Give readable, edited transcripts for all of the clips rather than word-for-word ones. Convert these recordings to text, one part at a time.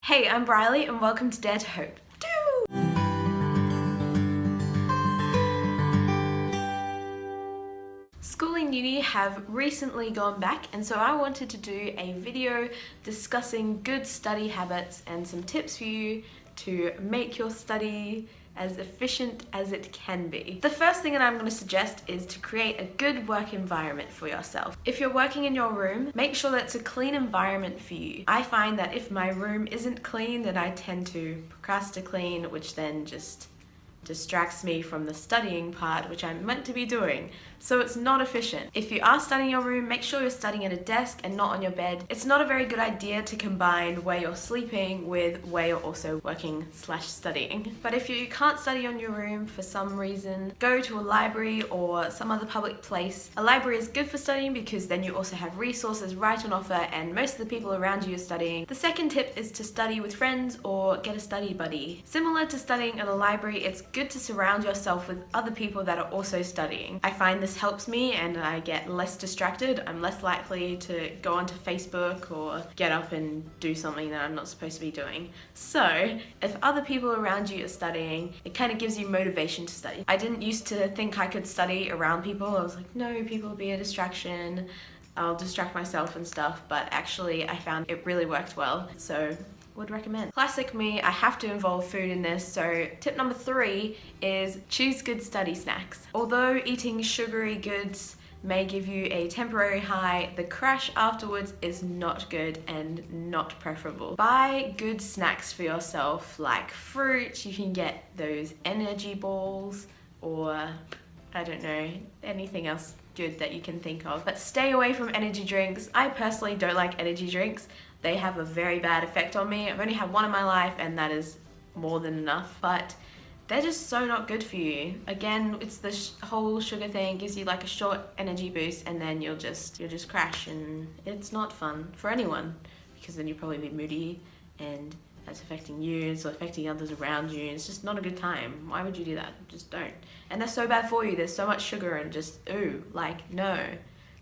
Hey, I'm Briarley and welcome to Dare to Hope. School and uni have recently gone back, and so I wanted to do a video discussing good study habits and some tips for you to make your study as efficient as it can be. The first thing that I'm going to suggest is to create a good work environment for yourself. If you're working in your room, make sure that it's a clean environment for you. I find that if my room isn't clean, then I tend to procrastinate, which then just distracts me from the studying part, which I'm meant to be doing. So it's not efficient. If you are studying your room, make sure you're studying at a desk and not on your bed. It's not a very good idea to combine where you're sleeping with where you're also working/studying. But if you can't study on your room for some reason, go to a library or some other public place. A library is good for studying because then you also have resources right on offer and most of the people around you are studying. The second tip is to study with friends or get a study buddy. Similar to studying at a library, it's good to surround yourself with other people that are also studying. I find this helps me and I get less distracted. I'm less likely to go onto Facebook or get up and do something that I'm not supposed to be doing. So if other people around you are studying, it kind of gives you motivation to study. I didn't used to think I could study around people. I was like, no, people will be a distraction. I'll distract myself and stuff, but actually I found it really worked well. So would recommend. Classic me, I have to involve food in this, so tip number 3 is choose good study snacks. Although eating sugary goods may give you a temporary high, the crash afterwards is not good and not preferable. Buy good snacks for yourself, like fruit. You can get those energy balls or I don't know, anything else good that you can think of. But stay away from energy drinks. I personally don't like energy drinks. They have a very bad effect on me. I've only had one in my life and that is more than enough, but they're just so not good for you. Again, it's the whole sugar thing, gives you like a short energy boost and then you'll just crash, and it's not fun for anyone because then you'll probably be moody and that's affecting you, it's affecting others around you. It's just not a good time. Why would you do that? Just don't. And they're so bad for you. There's so much sugar and just, ooh, like no.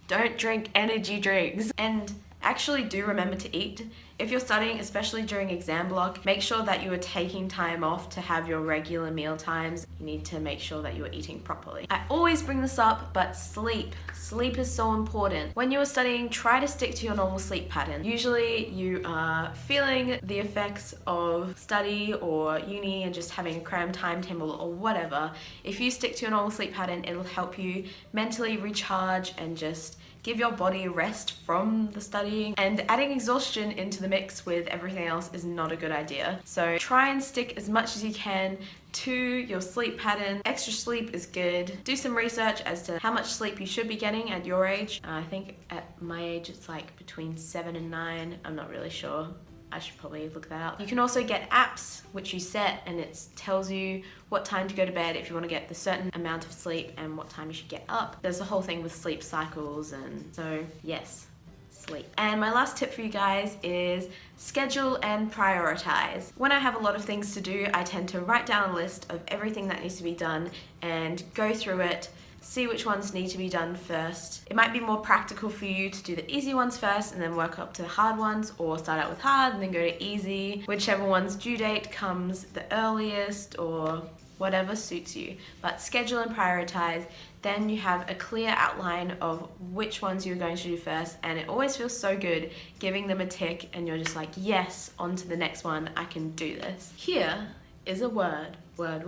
Don't drink energy drinks. And actually do remember to eat. If you're studying, especially during exam block, make sure that you are taking time off to have your regular meal times. You need to make sure that you are eating properly. I always bring this up, but sleep. Sleep is so important. When you are studying, try to stick to your normal sleep pattern. Usually you are feeling the effects of study or uni and just having a crammed timetable or whatever. If you stick to your normal sleep pattern, it'll help you mentally recharge and just give your body a rest from the studying, and adding exhaustion into the mix with everything else is not a good idea. So try and stick as much as you can to your sleep pattern. Extra sleep is good. Do some research as to how much sleep you should be getting at your age. I think at my age it's like between 7 and 9. I'm not really sure. I should probably look that up. You can also get apps which you set and it tells you what time to go to bed if you want to get the certain amount of sleep and what time you should get up. There's a whole thing with sleep cycles, and so yes, sleep. And my last tip for you guys is schedule and prioritize. When I have a lot of things to do, I tend to write down a list of everything that needs to be done and go through it, see which ones need to be done first. It might be more practical for you to do the easy ones first and then work up to the hard ones, or start out with hard and then go to easy, whichever one's due date comes the earliest or whatever suits you. But schedule and prioritize, then you have a clear outline of which ones you're going to do first, and it always feels so good giving them a tick and you're just like, yes, on to the next one, I can do this. Here is a word. Word.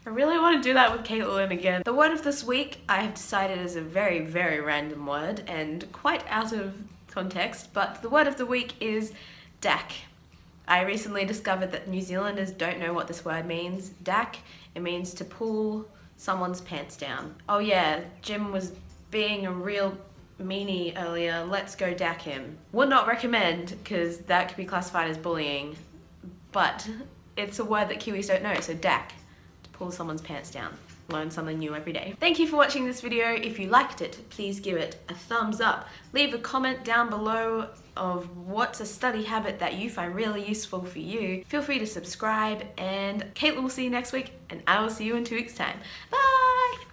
I really want to do that with Caitlin again. The word of this week I have decided is a very, very random word and quite out of context, but the word of the week is DAC. I recently discovered that New Zealanders don't know what this word means. DAC, it means to pull someone's pants down. Oh yeah, Jim was being a real meanie earlier, let's go DAC him. Would not recommend, because that could be classified as bullying, but it's a word that Kiwis don't know, so DAC. Pull someone's pants down. Learn something new every day. Thank you for watching this video. If you liked it, please give it a thumbs up. Leave a comment down below of what's a study habit that you find really useful for you. Feel free to subscribe, and Caitlin will see you next week and I will see you in 2 weeks time. Bye!